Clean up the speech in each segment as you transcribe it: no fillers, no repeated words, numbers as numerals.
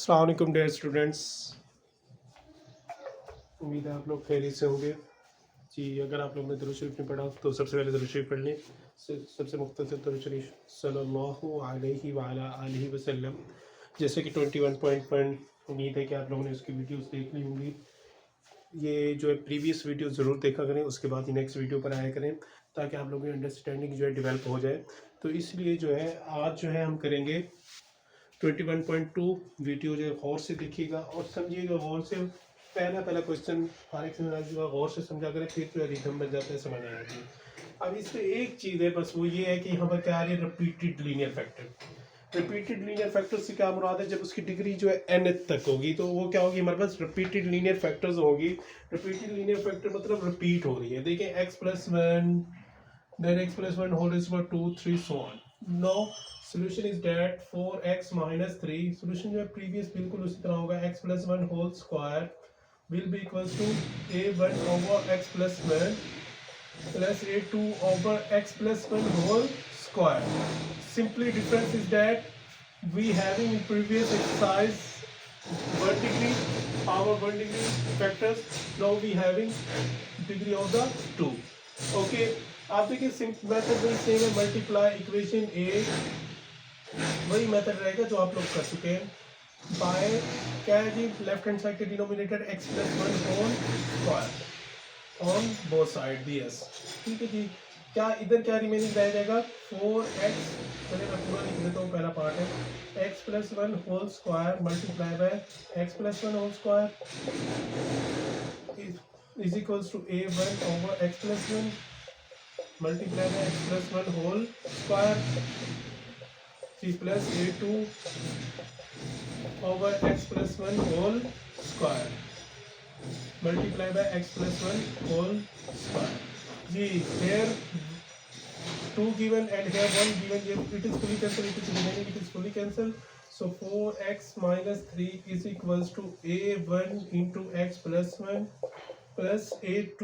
अस्सलाम वालेकुम dear students. उम्मीद है आप लोग खैरियत से होंगे जी। अगर आप लोग ने दुरूद शरीफ नहीं पढ़ा तो सबसे पहले दुरूद शरीफ पढ़ लें। सबसे मुख्तसर दुरूद शरीफ सल्लल्लाहु अलैहि वअला आलिहि वसल्लम, जैसे कि 21.1। उम्मीद है कि आप लोगों ने उसकी वीडियोस देख ली होंगी। ये जो है प्रीवियस वीडियो ज़रूर देखा करें, उसके बाद ही नेक्स्ट वीडियो पर आया करें, ताकि आप लोगों की अंडरस्टैंडिंग जो है डेवलप हो जाए। तो इसलिए जो है आज जो है हम करेंगे 21.2 वीडियो। जो है गौर से देखिएगा और समझिएगा गौर से। पहला क्वेश्चन हर एक समझ गौर से समझा करें, फिर जो रिदम बन जाता है, समझ आ जाती है। अब इसमें एक चीज़ है बस, वो ये है कि यहाँ पर क्या आ रही है, repeated linear factor. Repeated linear factor से क्या मुराद है, जब उसकी डिग्री जो है n तक होगी तो वो क्या होगी, हमारे पास रिपीटेड लीनियर फैक्टर्स होगी। रिपीटेड लीनियर फैक्टर मतलब रिपीट हो रही है। देखिए x+1, then x+1 whole is equal to 2, 3 so on. Now solution is that 4x minus 3 solution जो है प्रीवियस बिल्कुल उसी तरह होगा। x+1 whole square will be equals to a1 over x+1 plus a2 over x+1 whole square. Simply difference is that we having in previous exercise 1 degree power 1 degree factors, now we having degree of the 2. Okay, आप देखिए method वही same है, multiply equation ए, वही method रहेगा जो आप लोग कर चुके हैं। बाय क्या है जी, लेफ्ट हैंड साइड के denominator x+1 whole square on both side ds। ठीक है जी, क्या इधर क्या रिमेनिंग रह जाएगा 4x। चलिए मैं पूरा लिख देता हूँ, पहला पार्ट है x+1 whole square multiply by x+1 whole square is equals to a1 over x+1 multiply by x+1 whole square c plus a2 over x+1 whole square multiply by x+1 whole square जी। here 2 given and here 1 given, it is fully cancelled, it is remaining, it is fully cancelled. So 4x minus 3 is equals to a1 into x+1 plus a2.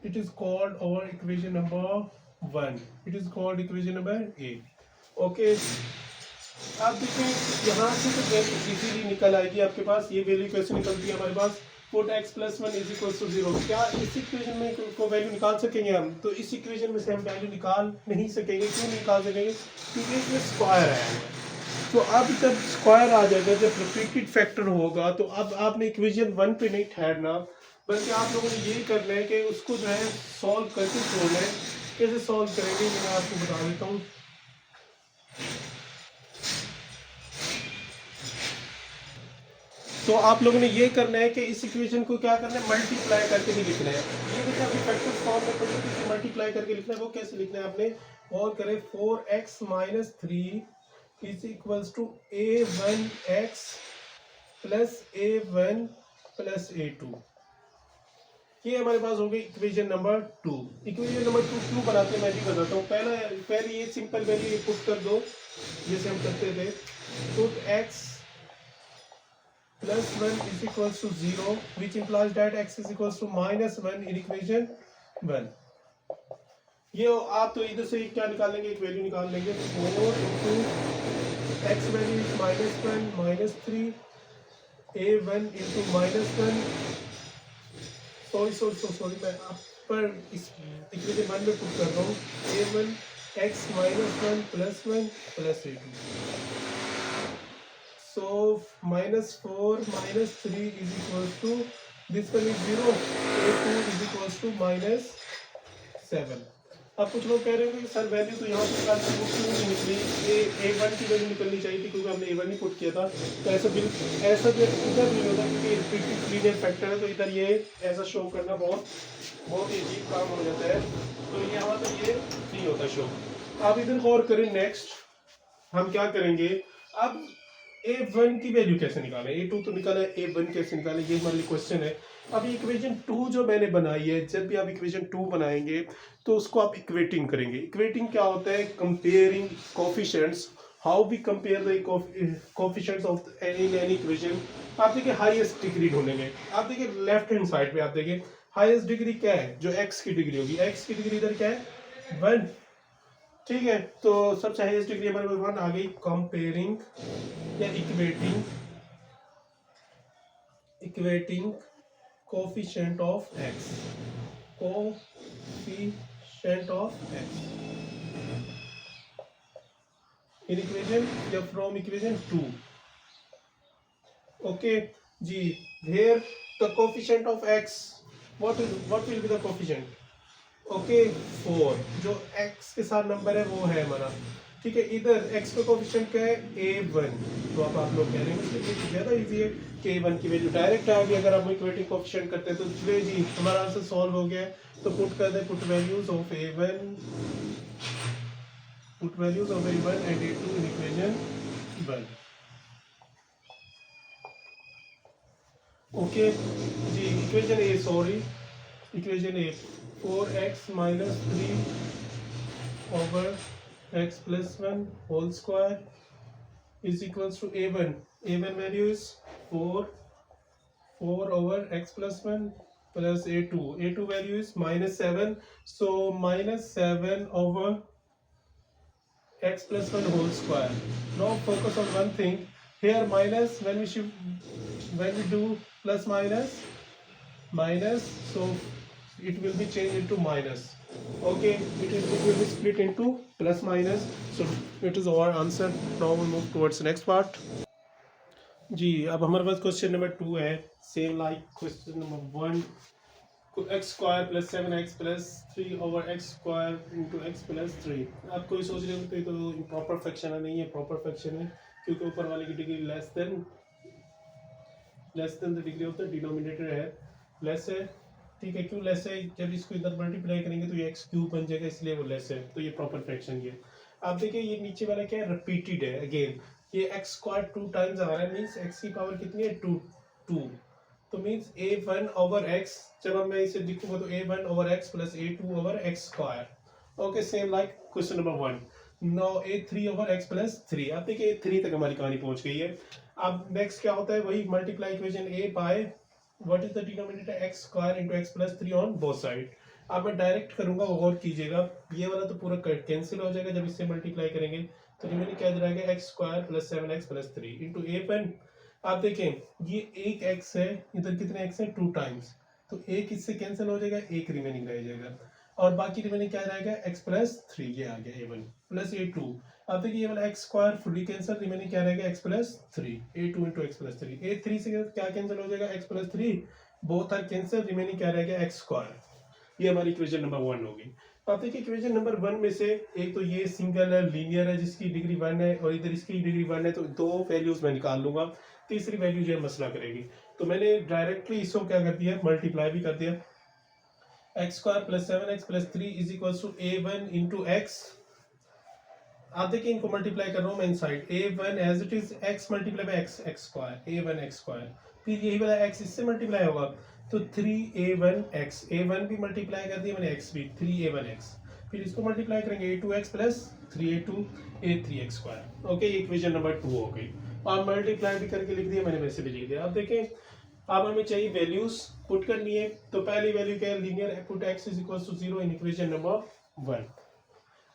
It is called our equation number 1. It is called equation number 8. Okay. अब देखिए यहाँ से तो value easily निकल आएगी आपके पास। ये value कैसे निकलती है हमारे पास, put x+1 is equal to 0। क्या इस इक्वेशन में को वैल्यू निकाल सकेंगे हम? तो इस इक्वेशन में से हम वैल्यू निकाल नहीं सकेंगे। क्यों नहीं निकाल सकेंगे? क्योंकि इसमें स्क्वायर आया है। तो अब जब स्क्वायर आ जाएगा, जब रिपीटेड फैक्टर होगा, तो अब आपने इक्वेशन 1 पे नहीं ठहरना, बल्कि आप लोगों ने यही करना है कि उसको जो है सॉल्व करके छोड़ना है। कैसे सॉल्व करेंगे मैं आपको बता देता हूँ। तो आप लोगों ने ये करना है कि इस इक्वेशन को क्या करना है, मल्टीप्लाई करके नहीं लिखना है। ये देखिए अभी फैक्टर्स फॉर्म में पढ़े थे, मल्टीप्लाई करके लिखना है। वो कैसे लिखना है आपने, और करें 4x minus 3 is equals to a1x plus a1 plus a2। ये हमारे पास हो गई इक्वेशन नंबर 2। इक्वेशन नंबर 2 क्यों बनाते हैं मैं भी बताता हूँ। पहले ये सिंपल वैल्यू पुट कर दो जैसे हम करते थे। Put x plus 1 is equals to 0, which implies that x is equals to minus 1 in equation 1. ये आप तो इधर से क्या निकालेंगे, एक वैल्यू निकाल लेंगे। 4 into x value is -1 -3 a1 into -1। Sorry मैं आप पर इस इक्वेशन 1 में पुट कर रहा हूँ। a1 x -1 plus 1 plus a2। So -4 -3 is equals to, this one is 0, a2 is equals to -7। अब कुछ लोग कह रहे होंगे कि सर वैल्यू तो यहाँ से क्यों नहीं निकली, a1 की वैल्यू निकलनी चाहिए थी क्योंकि हमने a1 ही पुट किया था। तो ऐसा भी इधर नहीं होता क्योंकि रिपीटेड लीनियर फैक्टर है, तो इधर ये ऐसा शो करना बहुत ही अजीब काम हो जाता है। तो यहाँ तो ये नहीं होता शो। अब इधर गौर करें। नेक्स्ट हम क्या करेंगे, अब a1 की वैल्यू कैसे निकालें। a2 तो निकाला है, a1 कैसे निकालें, ये हमारे लिए क्वेश्चन है। अब इक्वेशन 2 जो मैंने बनाई है, जब भी आप इक्वेशन 2 बनाएंगे तो उसको आप इक्वेटिंग करेंगे। इक्वेटिंग क्या होता है, comparing coefficients. How we compare the coefficients of any equation. आप देखिए हाईएस्ट डिग्री ढूंढेंगे। आप देखिए लेफ्ट हैंड साइड पे आप देखिए हाईएस्ट डिग्री क्या है, जो x की डिग्री होगी। x की डिग्री इधर क्या है 1। ठीक है, तो सबसे हाईएस्ट डिग्री हमारे पास 1 आ गई। कंपेयरिंग या equating coefficient of x, coefficient of x in equation या फ्रॉम इक्वेशन 2। ओके जी, here the coefficient of x, what will be the coefficient? Okay 4, जो x के साथ नंबर है वो है हमारा। ठीक है, इधर x का कोफिशिएंट क्या है? a1। तो अब आप लोग कह रहे हैं कि ज़्यादा इजी है कि a1 की वैल्यू डायरेक्ट आ गई अगर हम इक्वेटिंग कोफिशिएंट करते हैं। तो चलिए जी, हमारा आंसर सॉल्व हो गया है। तो पुट कर दें, put values of a1 and a2 in equation 1। Okay जी, equation A, sorry equation A 4x minus 3 over x plus 1 whole square is equals to a1. a1 value is 4 over x plus 1 plus a2 value is minus 7, so minus 7 over x plus 1 whole square. Now focus on one thing here, minus, when we do plus minus, so it will be changed into minus. Okay, it will be split into plus minus, so it is our answer. Now we move towards the next part जी। अब हमारे पास question number 2 है, same like question number 1। X square plus 7x प्लस 3 over x square into X plus 3। आप कोई सोच रहे हो तो इम्प्रॉपर फ्रैक्शन है, नहीं है, प्रॉपर फ्रैक्शन है, क्योंकि ऊपर वाले की degree less than the degree of the denominator है, लेस है। ठीक है, क्यों लेस है? जब इसको इधर मल्टीप्लाई करेंगे तो ये एक्स क्यूब बन जाएगा, इसलिए वो लेस है। तो ये प्रॉपर फ्रैक्शन है। आप देखिए ये नीचे वाला क्या है? रिपीटेड है। अगेन ये एक्स स्क्वायर 2 टाइम्स आ रहा है, मीन्स एक्स की पावर कितनी है? 2। तो मीन्स a1 ओवर x, जब मैं इसे लिखूंगा तो a1 over x plus a2 over x square. Okay, same like question number 1। Now a3 over x plus 3। आप देखिए a3 तक हमारी कहानी पहुंच गई है। अब नेक्स्ट क्या होता है? वही multiply equation a by what is the denominator x square into x plus 3 on both side. अब मैं डायरेक्ट करूंगा, गौर कीजिएगा, ये वाला तो पूरा कैंसिल हो जाएगा जब इससे मल्टीप्लाई करेंगे। तो रिमेनिंग क्या रहेगा? x स्क्वायर प्लस 7x प्लस 3 इंटू a1। आप देखें ये एक x है, इधर कितने x है? 2 टाइम्स, तो एक इससे कैंसिल हो जाएगा, एक रिमेनिंग रह जाएगा, और बाकी रिमेनिंग क्या रहेगा? x प्लस 3, ये आ गया a1 प्लस a2। अब देखिए ये वाला x square fully cancel, remaining क्या रहेगा? x plus 3, a2 into X plus 3। a3 से क्या कैंसिल हो जाएगा? x plus 3, both are cancel, remaining क्या रहेगा? x square. ये हमारी इक्वेशन नंबर 1 होगी। अब देखिए इक्वेशन नंबर 1 में से एक तो ये सिंगल है, लीनियर है, जिसकी डिग्री 1 है, और इधर इसकी डिग्री 1 है, तो दो वैल्यूज मैं निकाल लूंगा, तीसरी वैल्यू जो है मसला करेगी। तो मैंने डायरेक्टली इसको क्या कर दिया? मल्टीप्लाई भी कर दिया। एक्स स्क्वायर प्लस 7x प्लस 3 is equal to a1 into X. आप देखिए इनको मल्टीप्लाई कर रहा हूँ मैं inside, a1 as it is x multiply by x, x square, a1 x square, फिर यही वाला x इससे मल्टीप्लाई होगा तो 3a1x, a1 भी मल्टीप्लाई कर दिया मैंने, x भी, 3a1x, फिर इसको मल्टीप्लाई करेंगे a2x plus 3a2 a3x square. Okay, equation number 2 हो गई, और मल्टीप्लाई भी करके लिख दिया मैंने, वैसे भी लिख दिया। अब देखें, अब हमें चाहिए वैल्यूज पुट करनी है। तो पहली वैल्यू क्या है? Linear, put x is equal to 0 in equation number 1।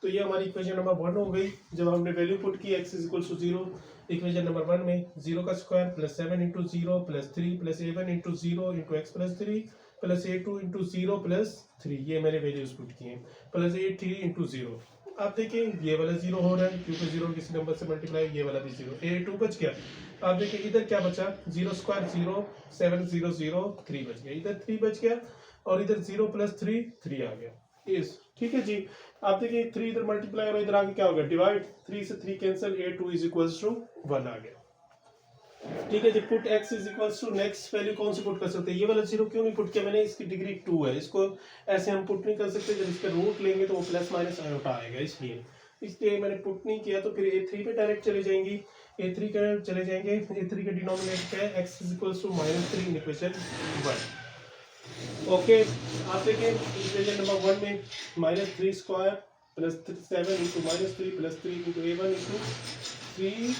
तो ये हमारी इक्वेशन नंबर 1 हो गई। जब हमने वैल्यू पुट की x is equal to 0 equation number 1 में, 0 का square plus 7 into 0 plus 3 plus a1 into 0 into X plus 3 plus a2 into 0 plus 3, ये मैंने वैल्यूज पुट किए, प्लस a3 इंटू 0। आप देखिए ये वाला 0 हो रहा है क्योंकि 0 किसी नंबर से मल्टीप्लाई, ये वाला भी 0, a2 बच गया। आप देखिए इधर क्या बचा? 0 स्क्वायर 0, 7 0 0 3 बच गया, इधर 3 बच गया, और इधर 0 प्लस 3 3 आ गया। इस ठीक है जी। आप देखिए 3 इधर मल्टीप्लाई और इधर आगे क्या होगा? डिवाइड, 3 से 3 cancel, a2 is equals to 1 आ गया। ठीक है जी, put x is equals to, next value कौन सी पुट कर सकते हैं? ये वाला 0 क्यों नहीं पुट किया मैंने? इसकी डिग्री 2 है, इसको ऐसे हम पुट नहीं कर सकते, जब इसका रूट लेंगे तो वो प्लस माइनस आयोटा आएगा, इसलिए मैंने पुट नहीं किया। तो फिर a3 पे डायरेक्ट चले जाएंगी, a3 का चले जाएंगे, a3 का डिनोमिनेटर क्या है? x is equals to -3 in equation 1। Okay, आप देखिए इक्वेशन नंबर 1 में -3 square plus 7 into -3 plus 3 into a1 into 3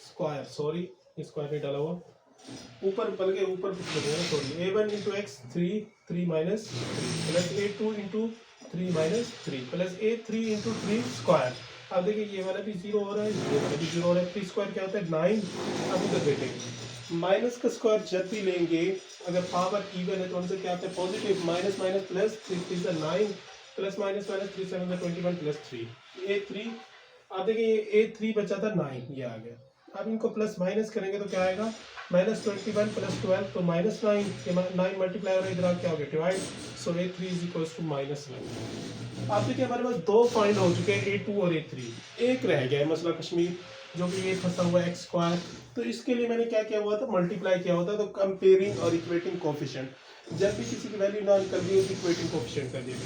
square, sorry square नहीं डाला हुआ, ऊपर बल्कि ऊपर sorry, a1 into x 3 3 minus plus a2 into 3 minus 3 plus a 3 into 3 square. अब देखिए ये वाला भी 0 हो रहा है, ये वाला भी 0 हो रहा है। 3 स्क्वायर क्या होता है 9। अब इधर देखेंगे माइनस का स्क्वायर जब भी लेंगे अगर पावर इवन है तो उनसे क्या आता है positive. Minus minus plus 3 3 9 plus minus minus 3 7 21 plus 3 ए 3। अब देखिए ये ए 3 बचा था 9, ये आ गया। अब इनको प्लस माइनस करेंगे तो क्या आएगा माइनस 21 प्लस 12 तो माइनस 9। 9 मल्टीप्लाई और इधर क्या हो गया divide. So A 3 is equal to minus 9। अब देखिए हमारे पास दो फाइंड हो चुके हैं A2 और A3, एक रह गया है मसला कश्मीर जो कि ये फंसा हुआ है एक्स स्क्वायर। तो इसके लिए मैंने क्या किया हुआ था मल्टीप्लाई किया हुआ था। तो कंपेयरिंग और इक्वेटिंग कोफिशिएंट जब भी किसी की वैल्यू ना निकल गई होगी इक्वेटिंग कोफिशिएंट कर दिया।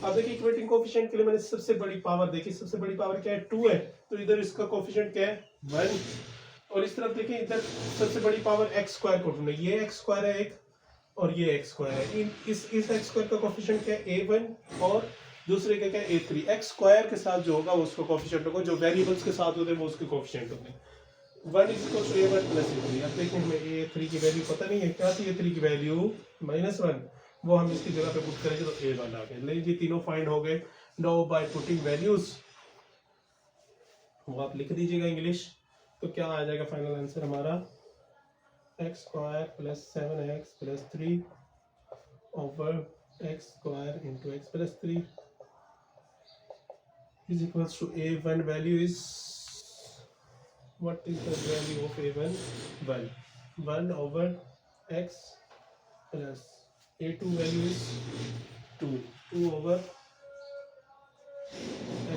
अब देखिए इक्वेटिंग कोफिशिएंट के लिए मैंने सबसे बड़ी पावर देखी, सबसे बड़ी पावर क्या है 2 है तो इधर इसका कोफिशिएंट क्या है 1। और इस तरफ देखिए इधर सबसे बड़ी पावर एक्स स्क्वायर को ढूंढे, ये एक्स स्क्वायर है एक और ये एक्स स्क्वायर है। इस एक्स स्क्वायर का कोफिशिएंट क्या है A1 और दूसरे का क्या है A3। एक्स स्क्वायर के साथ जो होगा वो उसका कोफिशिएंट होगा, जो वेरिएबल्स के साथ होते हैं वो उसके कोफिशिएंट होते हैं। 1 is equal to A1 plus A3। अब देखिए हमें A3 की वैल्यू पता नहीं है, क्या थी A3 की वैल्यू -1, वो हम इसकी जगह पे पुट करेंगे तो A1 आ गया। लेकिन ये तीनों फाइंड हो गए। नाउ बाय पुटिंग वैल्यूज वो आप लिख दीजिएगा इंग्लिश, तो क्या आ जाएगा फाइनल आंसर हमारा एक्स स्क्वायर प्लस 7x प्लस 3 over x square into X plus 3 is equals to A1 value is, what is the value of A1? 1 over x plus A2 value is 2 over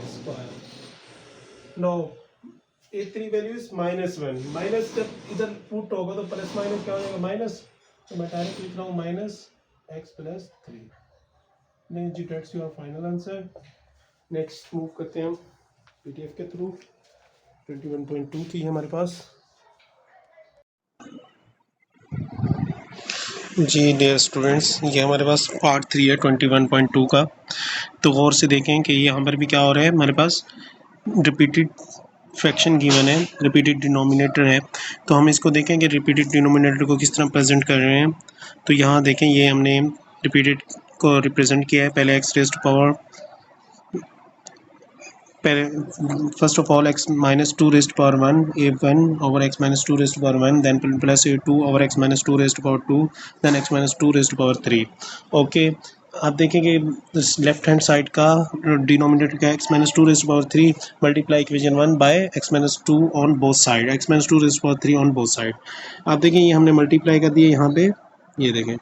x square. Now A3 value is -1, minus जब इधर put होगा तो plus minus क्या हो जाएगा minus, तो मैं direct लिख रहा हूँ माइनस एक्स प्लस 3। नहीं जी, that's your final answer. Next move करते हैं हम पीडीएफ के थ्रू। 21.2 थी हमारे पास जी। डियर स्टूडेंट्स, ये हमारे पास पार्ट 3 है 21.2 का। तो गौर से देखें कि यहाँ पर भी क्या हो रहा है, हमारे पास रिपीटेड फ्रैक्शन गिवन है, रिपीटेड डिनोमिनेटर है। तो हम इसको देखें कि रिपीटेड डिनोमिनेटर को किस तरह प्रेजेंट कर रहे हैं। तो यहाँ देखें ये हमने रिपीटेड को रिप्रेजेंट किया है। पहले x raised power first of all x minus 2 raised to power 1 a1 over x minus 2 raised to power 1, then plus a2 over x minus 2 raised to power 2, then x minus 2 raised to power 3। Okay, आप देखेंगे left hand side का denominator क्या है x minus 2 raised to power 3 multiply equation 1 by x minus 2 on both side, x minus 2 raised to power 3 on both side. आप देखें ये हमने multiply कर दिया यहाँ पे, ये देखें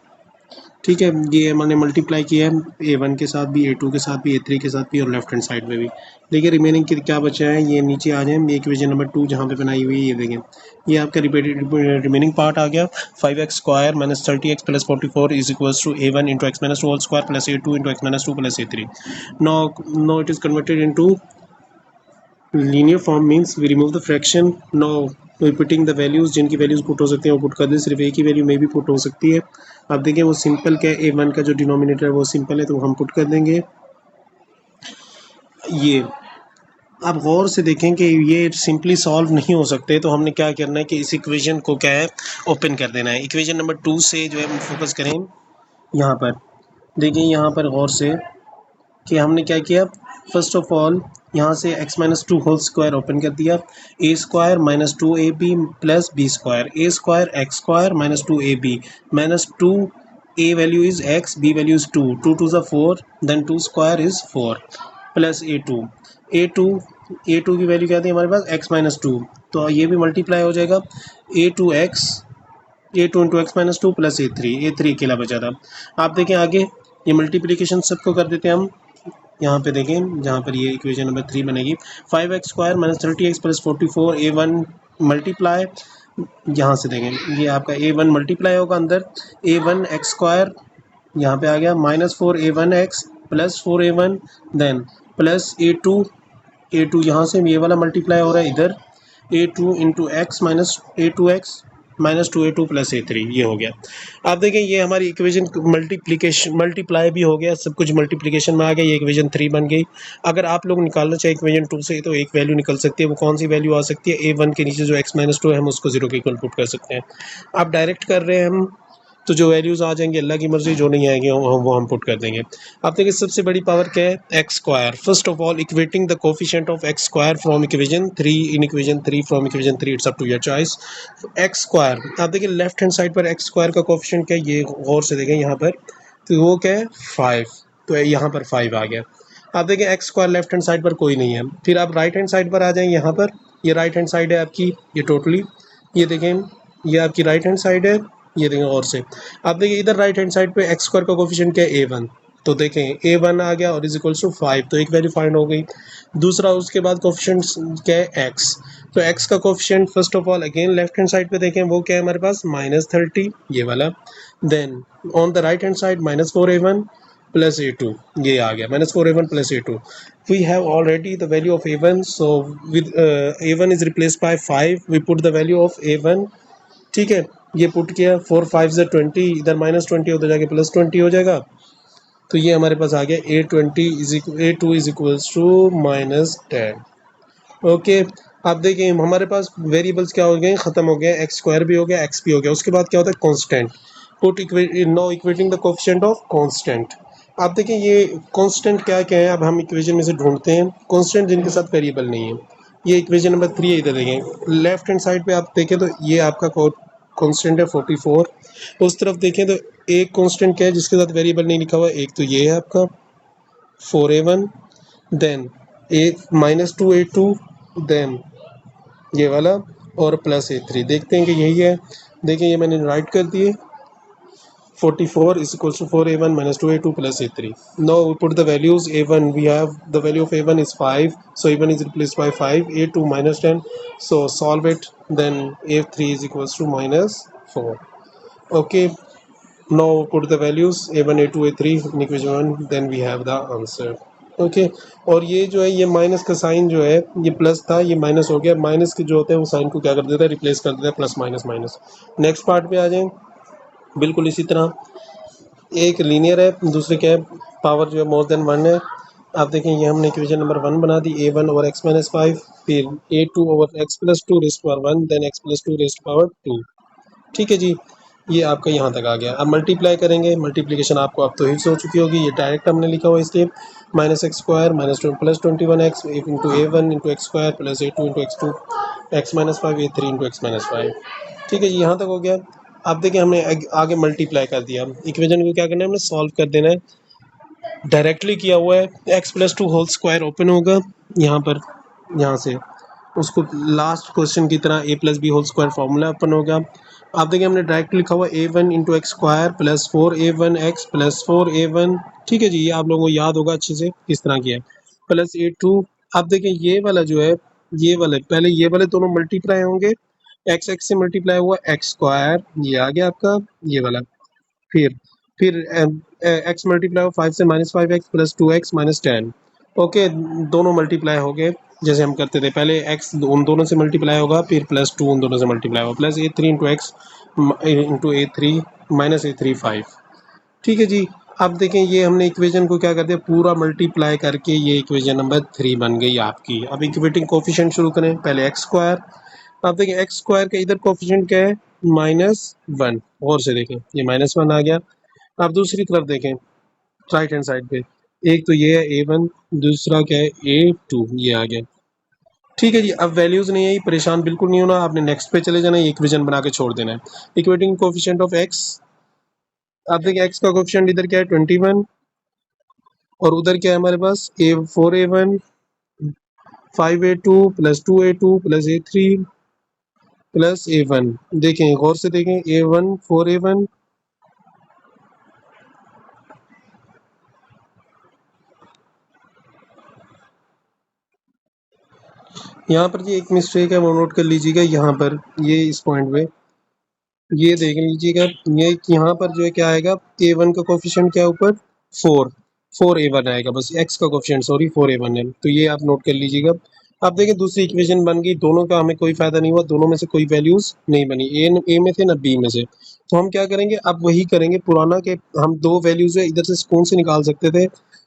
ठीक है। ये मैंने मल्टीप्लाई किया है A1 के साथ भी, A2 के साथ भी, A3 के साथ भी और लेफ्ट हैंड साइड में भी। देखिए रिमेनिंग की क्या बचा है, ये नीचे आ जाए इक्वेशन नंबर 2 जहाँ पे बनाई हुई है। ये देखें ये आपका रिपीटेड रिमेनिंग पार्ट आ गया। 5x square minus 30x plus 44 is equals to A1 into X minus 2 whole square plus A2 into X minus 2 plus A3। No it is converted into linear form means we remove the fraction. No putting the values, जिनकी values put हो सकती हैं वो put कर दें, सिर्फ एक ही value में भी पुट हो सकती है। अब देखिए वो सिंपल क्या है, A1 का जो डिनोमिनेटर है वो सिंपल है तो हम पुट कर देंगे। ये आप गौर से देखें कि ये सिंपली सॉल्व नहीं हो सकते, तो हमने क्या करना है कि इस इक्वेशन को क्या है ओपन कर देना है। इक्वेशन नंबर 2 से जो है हम फोकस करें यहाँ पर। देखिए यहाँ पर गौर से कि हमने क्या किया, फर्स्ट ऑफ ऑल यहाँ से x minus 2 whole square open कर दिया, a square minus 2ab plus b square, a square x square minus 2ab minus 2, a value is x, b value is 2, 2 2 is 4, then 2 square is 4 plus a2 की value क्या थी हमारे पास x minus 2, तो ये भी multiply हो जाएगा a2 into X minus 2 plus a3 अकेला बचा था। आप देखें आगे ये मल्टीप्लिकेशन सबको कर देते हैं हम। यहाँ पे देखें जहाँ पर ये इक्वेशन नंबर 3 बनेगी 5x square minus 30x plus 44 a1 multiply, यहाँ से देखें ये आपका a1 मल्टीप्लाई होगा अंदर a1 x स्क्वायर, यहाँ पे आ गया minus 4 a1x plus 4a1 then plus a2 यहाँ से ये वाला मल्टीप्लाई हो रहा है इधर a2 into X minus a2x minus 2a2 plus a3, ये हो गया। आप देखें ये हमारी इक्वेशन मल्टीप्लाई भी हो गया, सब कुछ मल्टीप्लिकेशन में आ गया, ये इक्वेशन 3 बन गई। अगर आप लोग निकालना चाहें इक्वेशन 2 से तो एक वैल्यू निकल सकती है, वो कौन सी वैल्यू आ सकती है, a1 के नीचे जो x माइनस 2 है हम उसको 0 के इक्वल पुट कर सकते हैं। आप डायरेक्ट कर रहे हैं हम तो जो वैल्यूज़ आ जाएंगे अल्लाह की मर्जी, जो नहीं आएंगे वो हम पुट कर देंगे। अब देखिए सबसे बड़ी पावर क्या है, X square. First of all equating the coefficient of X square from equation 3 in equation 3 from equation 3, it's up to your choice. X square, आप देखिए लेफ्ट हैंड साइड पर एक्स स्क्वायर का कोफिशिएंट क्या है, ये गौर से देखें यहाँ पर, तो वो क्या है 5, तो यहाँ पर 5 आ गया। आप देखें x square left hand side पर कोई नहीं है। फिर आप राइट हैंड साइड पर आ जाएं, यहाँ पर ये राइट हैंड साइड है आपकी, ये टोटली, ये देखें ये आपकी राइट हैंड साइड है, ये देखें और से। आप देखिए इधर राइट हैंड साइड पे एक्स स्क्वायर का कोफिशिएंट क्या है a1, तो देखें a1 आ गया और इज इक्वल्स टू 5, तो एक वैल्यू फाइंड हो गई। दूसरा उसके बाद कोफिशिएंट क्या है x, तो x का coefficient first of all again left hand side पे देखें वो क्या है हमारे पास -30, ये वाला। Then on the right hand side -4a1 plus a2, ये आ गया -4a1 plus a2। we have already the value of a1, so with a1 is replaced by 5, we put the value of a1, ठीक है, ये put किया 4 5 से 20, इधर -20 उधर जाके +20 हो जाएगा, तो ये हमारे पास आ गया a2 is equals to -10। Okay, आप देखिए हमारे पास वेरिएबल्स क्या हो गए, ख़त्म हो गए, एक्स स्क्वायर भी हो गया, एक्स भी हो गया। उसके बाद क्या होता है constant, put now equating the coefficient of constant. आप देखिए ये कांस्टेंट क्या क्या है, अब हम इक्वेशन में से ढूंढते हैं कांस्टेंट जिनके साथ वेरिएबल नहीं है। ये इक्वेशन नंबर 3 है, इधर देखें लेफ्ट हैंड साइड पे आप देखें तो ये आपका कांस्टेंट है 44। उस तरफ देखें तो एक कांस्टेंट क्या है जिसके साथ वेरिएबल नहीं लिखा हुआ, एक तो ये है आपका 4a1, देन -2a2, देन ये वाला और +a3। देखते हैं कि यही है, देखिए ये मैंने राइट कर दिए 44 is equals to 4a1 minus 2a2 plus a3. Now we put the values. A1, we have the value of a1 is 5, so a1 is replaced by 5, a2 -10, so solve it, then a3 is equals to -4. Okay, now put the values a1 a2 a3 in equation 1, then we have the answer. Okay और ये जो है ये minus का sign जो है ये plus था, ये माइनस हो गया। माइनस के जो होते हैं वो साइन को क्या कर देता है, रिप्लेस कर देता है, plus minus minus. Next part पे आ जाएं, बिल्कुल इसी तरह एक लीनियर है, दूसरे क्या है पावर जो है मोर देन 1 है। आप देखें ये हमने इक्वेशन नंबर 1 बना दी, a1 ओवर x माइनस 5, फिर a2 over x plus 2 raise to power 1, then x plus 2 raise to power 2। ठीक है जी, ये आपका यहाँ तक आ गया। अब मल्टीप्लाई करेंगे, मल्टीप्लिकेशन आपको अब तो हिफ्स हो चुकी होगी, ये डायरेक्ट हमने लिखा हुआ इसलिए -x square plus 21x into a1 into X square plus a2 into x2 x minus 5 a3 into X minus 5। ठीक है जी, यहाँ तक हो गया। अब देखिए हमने आगे मल्टीप्लाई कर दिया, इक्वेशन को क्या करना है, हमने सॉल्व कर देना है। डायरेक्टली किया हुआ है, x plus 2 whole square open होगा यहाँ पर, यहाँ से उसको लास्ट क्वेश्चन की तरह a plus B whole square formula open होगा। आप देखिए हमने डायरेक्ट लिखा हुआ a1 into X square plus 4a1x plus 4a1। ठीक है जी, ये आप लोगों को याद होगा अच्छे से किस तरह किया है, प्लस a2। आप देखिए ये वाला जो है, ये वाले पहले ये वाले दोनों मल्टीप्लाई होंगे, एक्स एक्स से मल्टीप्लाई हुआ एक्स स्क्वायर, ये आ गया आपका ये वाला। फिर एक्स मल्टीप्लाई हो 5 से -5x plus 2x minus 10। Okay, दोनों मल्टीप्लाई हो गए जैसे हम करते थे पहले, x उन दोनों से मल्टीप्लाई होगा, फिर +2 उन दोनों से मल्टीप्लाई होगा, plus a3 into x into a3 minus a3 5। ठीक है जी, अब देखें ये हमने इक्वेशन को क्या कर दिया, पूरा मल्टीप्लाई करके ये इक्वेशन नंबर 3 बन गई आपकी। अब इक्वेटिंग कोफिशिएंट शुरू करें, पहले एक्स स्क्वायर। आप देखें एक्स स्क्वायर का इधर कोफिशिएंट क्या है -1, और से देखें ये -1 आ गया। आप दूसरी तरफ देखें राइट हैंड साइड पे, एक तो ये है a1, दूसरा क्या है a2, ये आ गया। ठीक है जी, अब वैल्यूज नहीं आई, परेशान बिल्कुल नहीं होना, आपने नेक्स्ट पे चले जाना है, इक्वेशन बना के छोड़ देना है। इक्वेटिंग कोफिशिएंट ऑफ x, आप देखिए x का कोफिशिएंट इधर क्या है 21, और उधर क्या है हमारे पास a4a1 5a2 plus 2a2 plus a3 plus a1। देखें गौर से देखें, a1 4a1, यहाँ पर जी एक मिस्टेक है वो नोट कर लीजिएगा। यहाँ पर ये इस पॉइंट पे ये देख लीजिएगा, ये यहाँ पर जो है क्या आएगा, a1 का कोफिशिएंट क्या ऊपर 4a1 आएगा, बस x का कोफिशिएंट सॉरी 4a1 है, तो ये आप नोट कर लीजिएगा। अब देखिए दूसरी इक्वेशन बन गई, दोनों का हमें कोई फायदा नहीं हुआ, दोनों में से कोई वैल्यूज नहीं बनी, ए में थे ना बी में से। तो हम क्या करेंगे, अब वही करेंगे पुराना के हम दो वैल्यूज है इधर से कौन से निकाल सकते थे,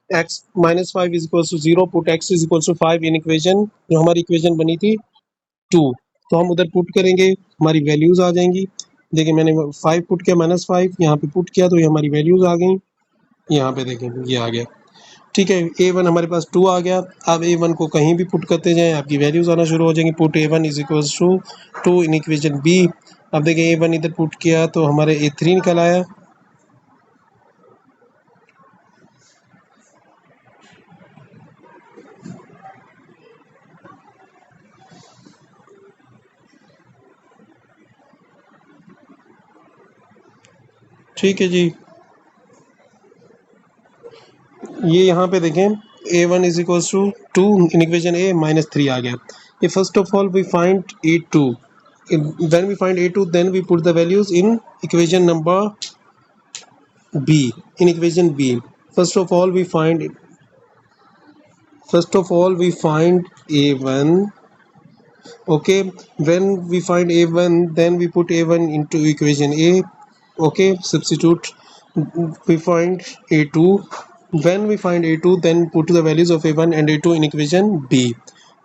x minus 5 is equal to 0, put x is equal to 5 in equation, जो हमारी इक्वेशन बनी थी 2, तो हम उधर पुट करेंगे, हमारी वैल्यूज आ जाएंगी। देखिए मैंने 5 पुट किया, -5 यहाँ पे पुट किया तो ये हमारी वैल्यूज़ आ गई, यहाँ पे देखें ये आ गया। ठीक है, A1 हमारे पास 2 आ गया। अब A1 को कहीं भी पुट करते जाएं आपकी वैल्यूज़ आना शुरू हो जाएंगी। Put A1 is equals to 2 in equation B। अब देखिए A1 इधर पुट किया तो हमारे A3 निकल आया। ठीक है जी, ये यहाँ पे देखें A1 is equals to 2 in equation A -3 आ गया। ये first of all we find A2, when we find A2 then we put the values in equation number B, in equation B. First of all we find A1. Okay, when we find A1 then we put A1 into equation A. Okay, substitute. We find A2. When we find A2 then put the values of A1 and A2 in equation B.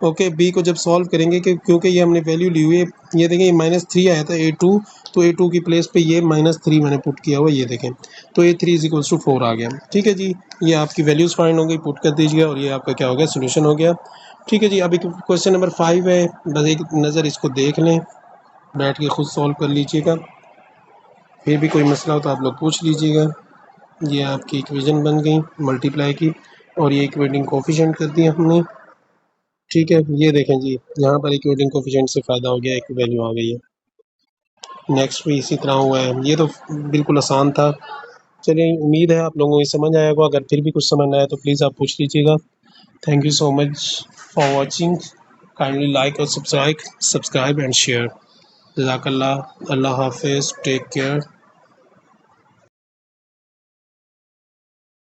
ओके, B को जब solve करेंगे कि क्योंकि ये हमने value ली हुई है, ये देखें ये -3 आया था A2, तो A2 की प्लेस पे ये -3 मैंने पुट किया हुआ, ये देखें तो A3 इज इक्वल्स टू 4 आ गया। ठीक है जी, ये आपकी वैल्यूज़ फाइंड हो गई, पुट कर दीजिएगा और ये आपका क्या हो गया, सोल्यूशन हो गया। ठीक है जी, अभी क्वेश्चन नंबर 5 है, बस एक नज़र इसको देख लें, बैठ के खुद सॉल्व कर लीजिएगा, फिर भी कोई मसला हो तो आप लोग पूछ लीजिएगा। ये आपकी इक्वेशन बन गई मल्टीप्लाई की और ये इक्वेटिंग कोफिशिएंट कर दिया हमने। ठीक है, ये देखें जी, यहाँ पर इक्वेटिंग कोफिशिएंट से फ़ायदा हो गया, एक वैल्यू आ गई है। नेक्स्ट भी इसी तरह हुआ है, ये तो बिल्कुल आसान था। चलिए, उम्मीद है आप लोगों को समझ आया होगा, अगर फिर भी कुछ समझ ना आया तो प्लीज़ आप पूछ लीजिएगा। Thank you so much for watching, kindly like और सब्सक्राइब एंड शेयर। जज़ाकल्लाह, अल्लाह हाफिज़, टेक केयर।